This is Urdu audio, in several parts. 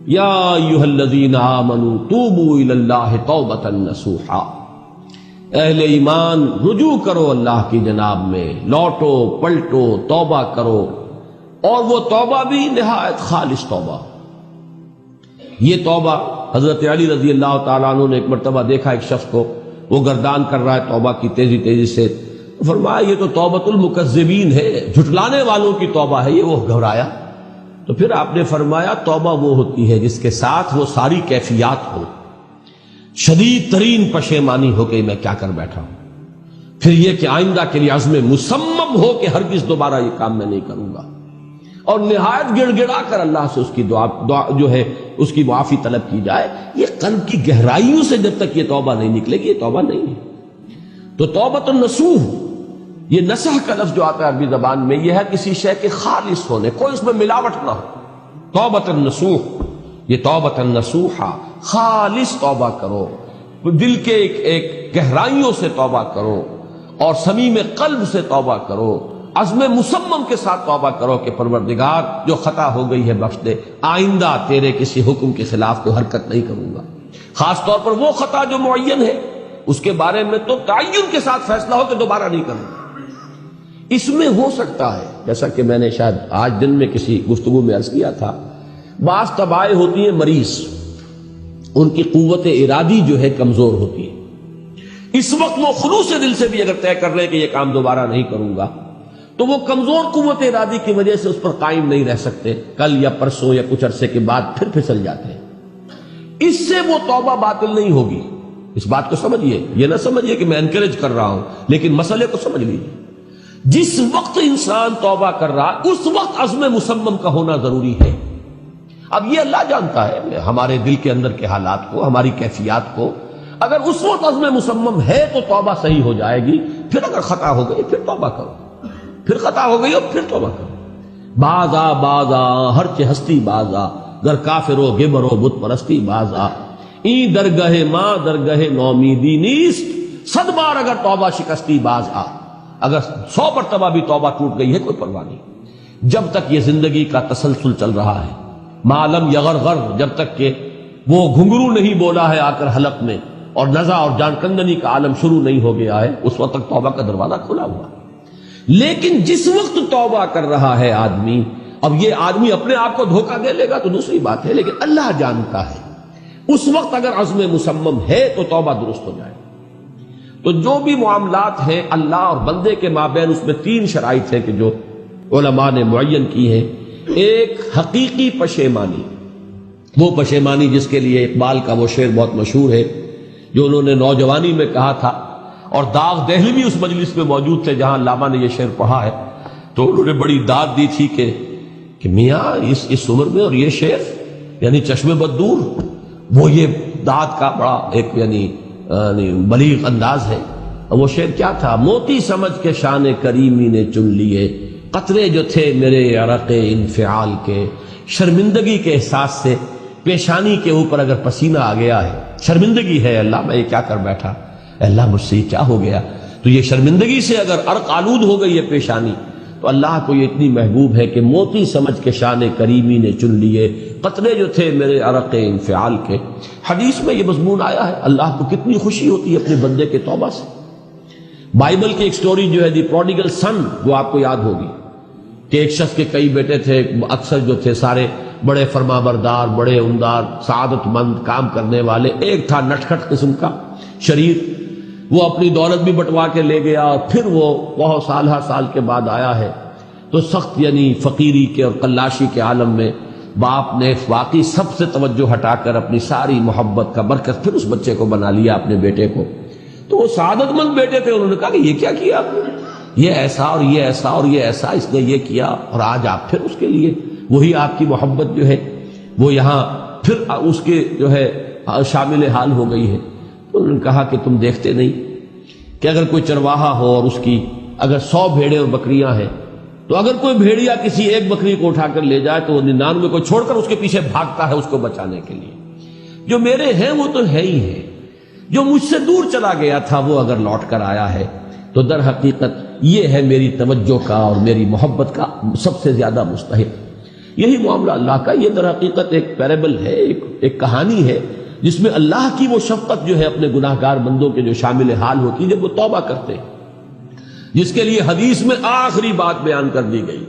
یا ایھا الذین آمنوا توبوا الی اللہ توبۃ نصوحا، اہل ایمان رجوع کرو اللہ کی جناب میں، لوٹو پلٹو توبہ کرو، اور وہ توبہ بھی نہایت خالص توبہ۔ یہ توبہ حضرت علی رضی اللہ تعالیٰ عنہ نے ایک مرتبہ دیکھا ایک شخص کو، وہ گردان کر رہا ہے توبہ کی تیزی تیزی سے، فرمایا یہ تو توبۃ المکذبین ہے، جھٹلانے والوں کی توبہ ہے یہ۔ وہ گھبرایا، تو پھر آپ نے فرمایا توبہ وہ ہوتی ہے جس کے ساتھ وہ ساری کیفیات ہو، شدید ترین پشیمانی ہو کہ میں کیا کر بیٹھا ہوں، پھر یہ کہ آئندہ کے لیے عزم مصمم ہو کہ ہرگز دوبارہ یہ کام میں نہیں کروں گا، اور نہایت گڑ گڑا کر اللہ سے اس کی دعا جو ہے اس کی معافی طلب کی جائے۔ یہ قلب کی گہرائیوں سے جب تک یہ توبہ نہیں نکلے گی یہ توبہ نہیں ہے۔ تو توبۃ النصوح، یہ نصح کا لفظ جو آتا ہے عربی زبان میں، یہ ہے کسی شے کے خالص ہونے، کوئی اس میں ملاوٹ نہ ہو۔ توبۃ النصوح، یہ توبۃ النصوحہ، خالص توبہ کرو، دل کے ایک گہرائیوں سے توبہ کرو، اور صمیم قلب سے توبہ کرو، عزم مصمم کے ساتھ توبہ کرو کہ پروردگار جو خطا ہو گئی ہے بخش دے، آئندہ تیرے کسی حکم کے خلاف کوئی حرکت نہیں کروں گا، خاص طور پر وہ خطا جو معین ہے اس کے بارے میں تو تعین کے ساتھ فیصلہ ہو کہ دوبارہ نہیں کروں گا۔ اس میں ہو سکتا ہے، جیسا کہ میں نے شاید آج دن میں کسی گفتگو میں عرض کیا تھا، بعض طبائع ہوتی ہیں مریض، ان کی قوت ارادی جو ہے کمزور ہوتی ہے، اس وقت وہ خلوص دل سے بھی اگر طے کر لیں کہ یہ کام دوبارہ نہیں کروں گا تو وہ کمزور قوت ارادی کی وجہ سے اس پر قائم نہیں رہ سکتے، کل یا پرسوں یا کچھ عرصے کے بعد پھر پھسل جاتے ہیں۔ اس سے وہ توبہ باطل نہیں ہوگی، اس بات کو سمجھیے، یہ نہ سمجھیے کہ میں انکریج کر رہا ہوں، لیکن مسئلے کو سمجھ لیجیے۔ جس وقت انسان توبہ کر رہا ہے اس وقت عزم مصمم کا ہونا ضروری ہے۔ اب یہ اللہ جانتا ہے ہمارے دل کے اندر کے حالات کو، ہماری کیفیات کو، اگر اس وقت عزم مصمم ہے تو توبہ صحیح ہو جائے گی، پھر اگر خطا ہو گئی پھر توبہ کرو، پھر خطا ہو گئی اور پھر توبہ کرو۔ باز آ ہر چہ ہستی باز آ، گر کافر و گبر و بت پرستی باز آ، این درگہ ماں درگہ نومیدی نیست، 100 بار اگر توبہ شکستی باز آ، اگر 100 مرتبہ بھی توبہ ٹوٹ گئی ہے کوئی پرواہ نہیں، جب تک یہ زندگی کا تسلسل چل رہا ہے، معلم یغرغر، جب تک کہ وہ گھنگرو نہیں بولا ہے آ کر حلق میں، اور نزع اور جان کندنی کا عالم شروع نہیں ہو گیا ہے، اس وقت تک توبہ کا دروازہ کھلا ہوا ہے۔ لیکن جس وقت توبہ کر رہا ہے آدمی، اب یہ آدمی اپنے آپ کو دھوکہ دے لے گا تو دوسری بات ہے، لیکن اللہ جانتا ہے، اس وقت اگر عزم مصمم ہے تو توبہ درست ہو جائے۔ تو جو بھی معاملات ہیں اللہ اور بندے کے مابین، اس میں 3 شرائط ہیں کہ جو علماء نے معین کی ہیں۔ ایک حقیقی پشیمانی، وہ پشیمانی جس کے لیے اقبال کا وہ شعر بہت مشہور ہے جو انہوں نے نوجوانی میں کہا تھا، اور داغ دہلوی اس مجلس میں موجود تھے جہاں علامہ نے یہ شعر پڑھا ہے، تو انہوں نے بڑی داد دی تھی کہ میاں اس عمر میں اور یہ شعر یعنی چشم بد دور، وہ یہ داد کا بڑا ایک یعنی بلیغ انداز ہے۔ وہ شعر کیا تھا؟ موتی سمجھ کے شان کریمی نے چن لیے، قطرے جو تھے میرے عرق انفعال کے، شرمندگی کے احساس سے پیشانی کے اوپر اگر پسینہ آ گیا ہے، شرمندگی ہے اللہ میں یہ کیا کر بیٹھا، اللہ مجھ سے کیا ہو گیا، تو یہ شرمندگی سے اگر عرق آلود ہو گئی ہے پیشانی، تو اللہ کو یہ اتنی محبوب ہے کہ موتی سمجھ کے شان کریمی نے چن لیے، قطرے جو تھے میرے عرق انفعال کے۔ حدیث میں یہ مضمون آیا ہے، اللہ کو کتنی خوشی ہوتی ہے اپنے بندے کے توبہ سے۔ بائبل کی ایک سٹوری جو ہے دی پروڈیگل سن، وہ آپ کو یاد ہوگی کہ ایک شخص کے کئی بیٹے تھے، اکثر جو تھے سارے بڑے فرما بردار، بڑے عمدار، سعادت مند، کام کرنے والے، ایک تھا نٹکھٹ قسم کا شریر، وہ اپنی دولت بھی بٹوا کے لے گیا، اور پھر وہ بہت سال کے بعد آیا ہے تو سخت یعنی فقیری کے اور قلاشی کے عالم میں باپ نے واقعی سب سے توجہ ہٹا کر اپنی ساری محبت کا برکت پھر اس بچے کو بنا لیا، اپنے بیٹے کو۔ تو وہ سعادت مند بیٹے تھے، انہوں نے کہا کہ یہ کیا کیا آپ نے، یہ ایسا اور یہ ایسا اور یہ ایسا اس نے یہ کیا، اور آج آپ پھر اس کے لیے وہی آپ کی محبت جو ہے وہ یہاں پھر اس کے جو ہے شامل حال ہو گئی ہے۔ تو انہوں نے کہا کہ تم دیکھتے نہیں کہ اگر کوئی چرواہا ہو اور اس کی اگر 100 بھیڑیں اور بکریاں ہیں، تو اگر کوئی بھیڑیا کسی ایک بکری کو اٹھا کر لے جائے تو وہ 99 کو چھوڑ کر اس کے پیچھے بھاگتا ہے اس کو بچانے کے لیے۔ جو میرے ہیں وہ تو ہے ہی ہے، جو مجھ سے دور چلا گیا تھا وہ اگر لوٹ کر آیا ہے تو در حقیقت یہ ہے میری توجہ کا اور میری محبت کا سب سے زیادہ مستحق۔ یہی معاملہ اللہ کا، یہ در حقیقت ایک پیرابل ہے، ایک کہانی ہے جس میں اللہ کی وہ شفقت جو ہے اپنے گناہگار بندوں کے جو شامل حال ہوتی ہے جب وہ توبہ کرتے ہیں، جس کے لیے حدیث میں آخری بات بیان کر دی گئی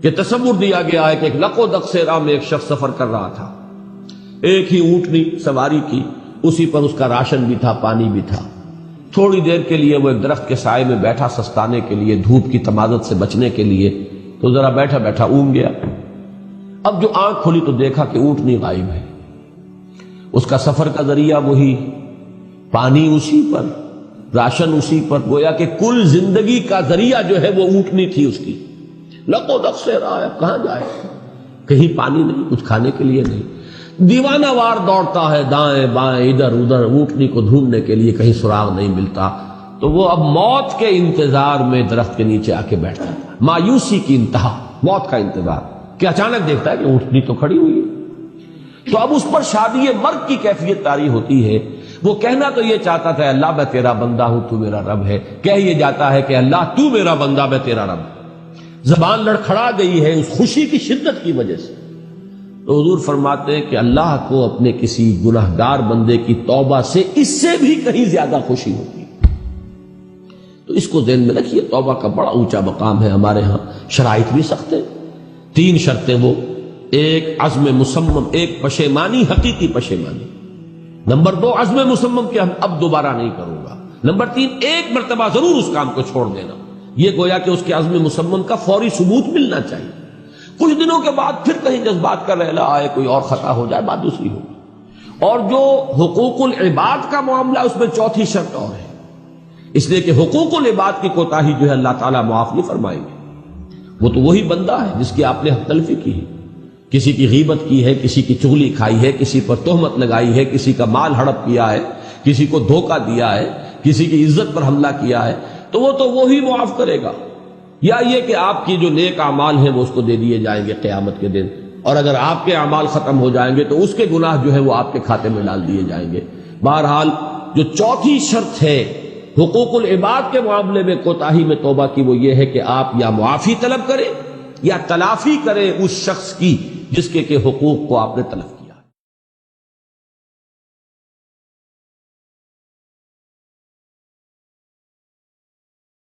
کہ تصور دیا گیا ہے کہ ایک لق و دق سے راہ میں ایک شخص سفر کر رہا تھا، ایک ہی اونٹنی سواری کی، اسی پر اس کا راشن بھی تھا، پانی بھی تھا۔ تھوڑی دیر کے لیے وہ ایک درخت کے سائے میں بیٹھا سستانے کے لیے، دھوپ کی تمازت سے بچنے کے لیے، تو ذرا بیٹھا بیٹھا اونگ گیا۔ اب جو آنکھ کھلی تو دیکھا کہ اونٹنی غائب ہے، اس کا سفر کا ذریعہ وہی، پانی اسی پر، راشن اسی پر، گویا کہ کل زندگی کا ذریعہ جو ہے وہ اونٹنی تھی اس کی۔ لق و دق سے رہا ہے، کہاں جائے؟ کہیں پانی نہیں، کچھ کھانے کے لیے نہیں، دیوانہ وار دوڑتا ہے دائیں بائیں ادھر ادھر اونٹنی کو ڈھونڈنے کے لیے، کہیں سراغ نہیں ملتا۔ تو وہ اب موت کے انتظار میں درخت کے نیچے آ کے بیٹھتا ہے، مایوسی کی انتہا، موت کا انتظار، کہ اچانک دیکھتا ہے کہ اونٹنی تو کھڑی ہوئی ہے۔ تو اب اس پر شادی مرگ کی کیفیت طاری ہوتی ہے۔ وہ کہنا تو یہ چاہتا تھا اللہ میں تیرا بندہ ہوں تو میرا رب ہے، کہہ یہ جاتا ہے کہ اللہ تو میرا بندہ میں تیرا رب۔ زبان لڑکھڑا گئی ہے اس خوشی کی شدت کی وجہ سے۔ تو حضور فرماتے ہیں کہ اللہ کو اپنے کسی گناہگار بندے کی توبہ سے اس سے بھی کہیں زیادہ خوشی ہوتی ہے۔ تو اس کو ذہن میں رکھیے، توبہ کا بڑا اونچا مقام ہے۔ ہمارے ہاں شرائط بھی سخت ہیں، 3 شرطیں، وہ ایک عزم مصمم، ایک پشیمانی، حقیقی پشیمانی، نمبر 2 عزم مصمم کہ ہم اب دوبارہ نہیں کروں گا، نمبر 3 ایک مرتبہ ضرور اس کام کو چھوڑ دینا۔ یہ گویا کہ اس کے عزم مصمم کا فوری ثبوت ملنا چاہیے۔ کچھ دنوں کے بعد پھر کہیں جذبات کا رحلہ آئے، کوئی اور خطا ہو جائے، بات دوسری ہوگی۔ اور جو حقوق العباد کا معاملہ، اس میں 4تھی شرط اور ہے، اس لیے کہ حقوق العباد کی کوتاہی جو ہے اللہ تعالیٰ معاف نہیں فرمائیں گے۔ وہ تو وہی بندہ ہے جس کی آپ نے حق تلفی کی ہے، کسی کی غیبت کی ہے، کسی کی چغلی کھائی ہے، کسی پر تہمت لگائی ہے، کسی کا مال ہڑپ کیا ہے، کسی کو دھوکہ دیا ہے، کسی کی عزت پر حملہ کیا ہے، تو وہ تو وہی معاف کرے گا۔ یا یہ کہ آپ کی جو نیک اعمال ہیں وہ اس کو دے دیے جائیں گے قیامت کے دن، اور اگر آپ کے اعمال ختم ہو جائیں گے تو اس کے گناہ جو ہے وہ آپ کے کھاتے میں ڈال دیے جائیں گے۔ بہرحال جو 4تھی شرط ہے حقوق العباد کے معاملے میں کوتاہی میں توبہ کی، وہ یہ ہے کہ آپ یا معافی طلب کریں یا تلافی کریں اس شخص کی جس کے حقوق کو آپ نے تلف